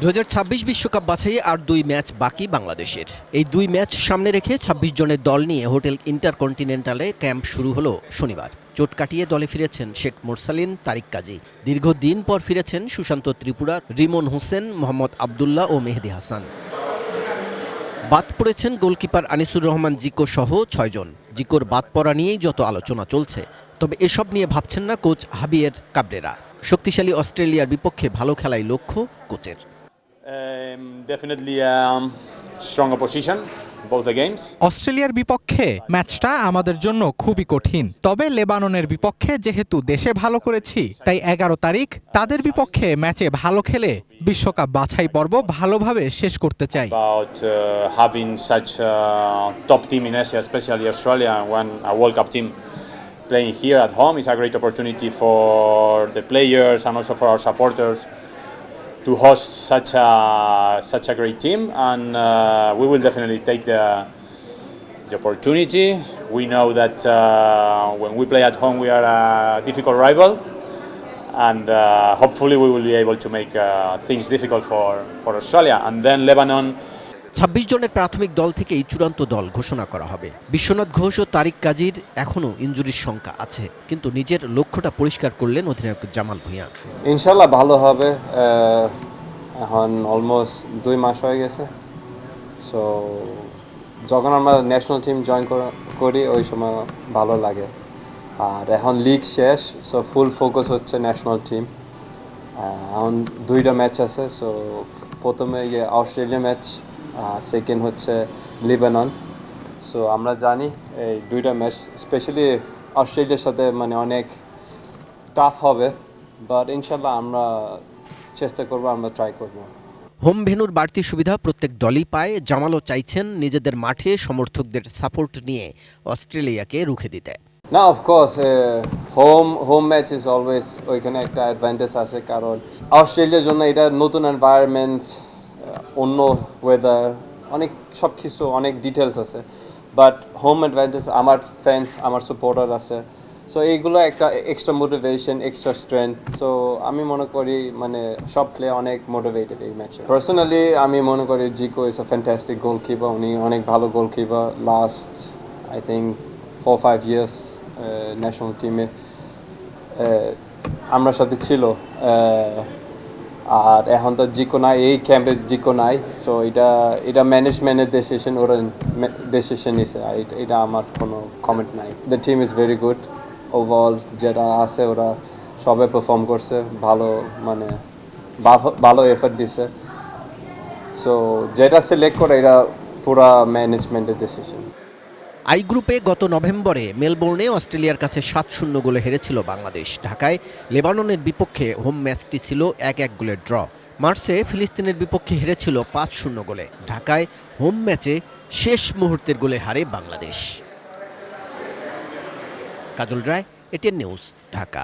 2026 বিশ্বকাপ বাছাইয়ে আর 2 ম্যাচ বাকি বাংলাদেশের। এই 2 ম্যাচ সামনে রেখে 26 জনের দল নিয়ে হোটেল ইন্টারকন্টিনেন্টালে ক্যাম্প শুরু হলো শনিবার। চোট কাটিয়ে দলে ফিরেছেন শেখ মোরসালিন, তারিক কাজী। দীর্ঘদিন পর ফিরেছেন সুশান্ত ত্রিপুরা, রিমন হোসেন, মোহাম্মদ আবদুল্লাহ ও মেহেদী হাসান। বাদ পড়েছেন গোলকিপার আনিসুর রহমান জিকো সহ 6 জন। জিকোর বাদ পড়া নিয়েই যত আলোচনা চলছে, তবে এসব নিয়ে ভাবছেন না কোচ হাবিয়ের কাবরেরা। শক্তিশালী অস্ট্রেলিয়ার বিপক্ষে ভালো খেলাই লক্ষ্য কোচের। অস্ট্রেলিয়ার বিপক্ষে ম্যাচটা আমাদের জন্য খুবই কঠিন, তবে লেবাননের বিপক্ষে যেহেতু দেশে ভালো করেছি, তাই 11 তারিখ তাদের বিপক্ষে ম্যাচে ভালো খেলে বিশ্বকাপ বাছাই পর্ব ভালোভাবে শেষ করতে চাই। Playing here at home is a great opportunity for the players and also for our supporters to host such a great team, and we will definitely take the opportunity. We know that when we play at home we are a difficult rival, and hopefully we will be able to make things difficult for Australia. And then Lebanon, 26 জনের প্রাথমিক দল থেকেই চূড়ান্ত দল ঘোষণা করা হবে। বিশ্বনাথ ঘোষ ও তারিক কাজীর এখনও ইনজুরির শঙ্কা আছে, কিন্তু নিজের লক্ষ্যটা পরিষ্কার করলেন অধিনায়ক জামাল ভুঁইয়া। ইনশাল্লাহ ভালো হবে। এখন অলমোস্ট 2 মাস হয়ে গেছে। সো যখন আমরা ন্যাশনাল টিম জয়েন করি ওই সময় ভালো লাগে। আর এখন লিগ শেষ, সো ফুল ফোকাস হচ্ছে ন্যাশনাল টিম। এখন 2টা ম্যাচ আছে। সো প্রথমে অস্ট্রেলিয়া ম্যাচ, সেকেন্ড হচ্ছে লেবানন। সো আমরা জানি এই 2টা ম্যাচ স্পেশালি অস্ট্রেলিয়ার সাথে মানে অনেক টাফ হবে, বাট ইনশাল্লাহ আমরা চেষ্টা করব, আমরা ট্রাই করব। হোম ভেন্যুর বাড়তি সুবিধা প্রত্যেক দলই পায়। জামালও চাইছেন নিজেদের মাঠে সমর্থকদের সাপোর্ট নিয়ে অস্ট্রেলিয়াকে রুখে দিতে। না, of course home match is always, ওইখানে একটা অ্যাডভান্টেজ আছে, কারণ অস্ট্রেলিয়ার জন্য এটা নতুন এনভায়রনমেন্ট, অন্য ওয়েদার, অনেক সব কিছু অনেক ডিটেলস আছে। বাট হোম অ্যাডভান্টেজ, আমার ফ্যান্স, আমার সাপোর্টার আছে। সো এইগুলো একটা extra motivation, extra strength. So আমি মনে করি মানে সব প্লেয়ার অনেক মোটিভেটেড এই ম্যাচে। পার্সোনালি আমি মনে করি জিকো ইজ আ ফ্যান্টাস্টিক গোলকিপার। উনি অনেক ভালো goalkeeper. Last I think 4-5 years national টিমে আমরা সাথে ছিল। আর এখন তো জিকো নাই, এই ক্যাম্পে জিকো নাই। সো এটা ম্যানেজমেন্টের ডিসিশন, ওরা ডিসিশন নিছে। এটা আমার কোনো কমেন্ট নাই। The team is very good overall. যেটা আছে ওরা সবাই পারফর্ম করছে ভালো, মানে ভালো এফর্ট দিছে। সো যেটা সিলেক্ট করে এটা পুরা ম্যানেজমেন্টের ডিসিশন। আই গ্রুপে গত নভেম্বরে মেলবোর্নে অস্ট্রেলিয়ার কাছে 7-0 গোলে হেরেছিল বাংলাদেশ। ঢাকায় লেবাননের বিপক্ষে হোম ম্যাচটি ছিল 1-1 গোলের ড্র। মার্চে ফিলিস্তিনের বিপক্ষে হেরেছিল 5-0 গোলে। ঢাকায় হোম ম্যাচে শেষ মুহূর্তের গোলে হারে বাংলাদেশ। কাজল রায়, এটিএন নিউজ, ঢাকা।